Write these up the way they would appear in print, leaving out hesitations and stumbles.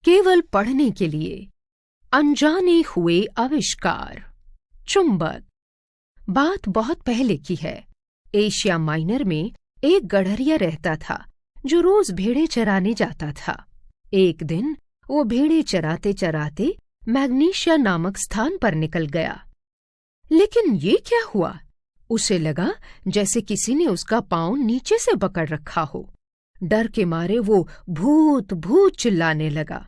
केवल पढ़ने के लिए। अनजाने हुए आविष्कार। चुंबक। बात बहुत पहले की है। एशिया माइनर में एक गड़हरिया रहता था जो रोज भेड़े चराने जाता था। एक दिन वो भेड़े चराते चराते मैग्नीशिया नामक स्थान पर निकल गया। लेकिन ये क्या हुआ? उसे लगा जैसे किसी ने उसका पांव नीचे से पकड़ रखा हो। डर के मारे वो भूत भूत चिल्लाने लगा।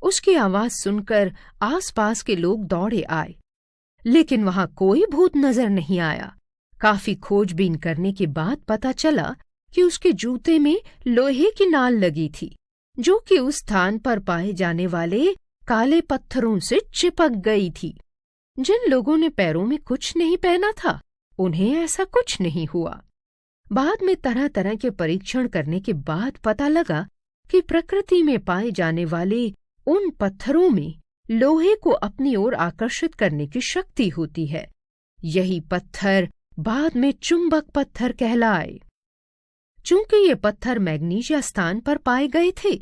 उसकी आवाज सुनकर आसपास के लोग दौड़े आए, लेकिन वहां कोई भूत नजर नहीं आया। काफी खोजबीन करने के बाद पता चला कि उसके जूते में लोहे की नाल लगी थी, जो कि उस स्थान पर पाए जाने वाले काले पत्थरों से चिपक गई थी। जिन लोगों ने पैरों में कुछ नहीं पहना था, उन्हें ऐसा कुछ नहीं हुआ। बाद में तरह तरह के परीक्षण करने के बाद पता लगा कि प्रकृति में पाए जाने वाले उन पत्थरों में लोहे को अपनी ओर आकर्षित करने की शक्ति होती है। यही पत्थर बाद में चुंबक पत्थर कहलाए। चूंकि ये पत्थर मैग्नीशिया स्थान पर पाए गए थे,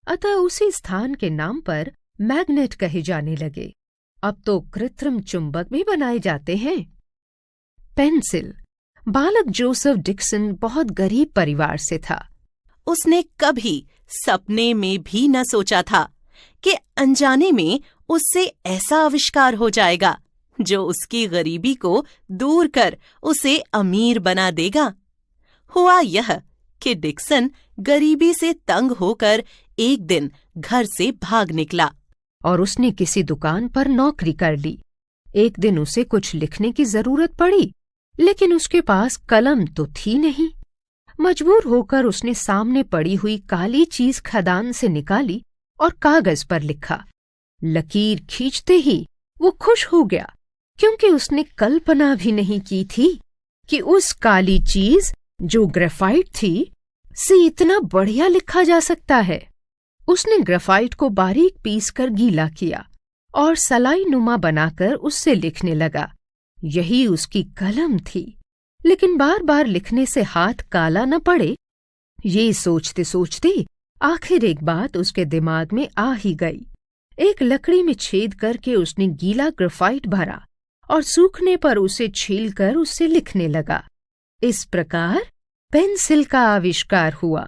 अतः उसी स्थान के नाम पर मैग्नेट कहे जाने लगे। अब तो कृत्रिम चुंबक भी बनाए जाते हैं। पेंसिल। बालक जोसेफ डिक्सन बहुत गरीब परिवार से था। उसने कभी सपने में भी न सोचा था कि अनजाने में उससे ऐसा आविष्कार हो जाएगा जो उसकी गरीबी को दूर कर उसे अमीर बना देगा। हुआ यह कि डिक्सन गरीबी से तंग होकर एक दिन घर से भाग निकला और उसने किसी दुकान पर नौकरी कर ली। एक दिन उसे कुछ लिखने की जरूरत पड़ी, लेकिन उसके पास कलम तो थी नहीं। मजबूर होकर उसने सामने पड़ी हुई काली चीज खदान से निकाली और कागज पर लिखा। लकीर खींचते ही वो खुश हो गया, क्योंकि उसने कल्पना भी नहीं की थी कि उस काली चीज जो ग्रेफाइट थी से इतना बढ़िया लिखा जा सकता है। उसने ग्रेफाइट को बारीक पीस कर गीला किया और सलाई नुमा बनाकर उससे लिखने लगा। यही उसकी कलम थी, लेकिन बार बार लिखने से हाथ काला न पड़े, ये सोचते सोचते आखिर एक बात उसके दिमाग में आ ही गई। एक लकड़ी में छेद करके उसने गीला ग्रेफाइट भरा और सूखने पर उसे छीलकर उससे लिखने लगा। इस प्रकार पेंसिल का आविष्कार हुआ।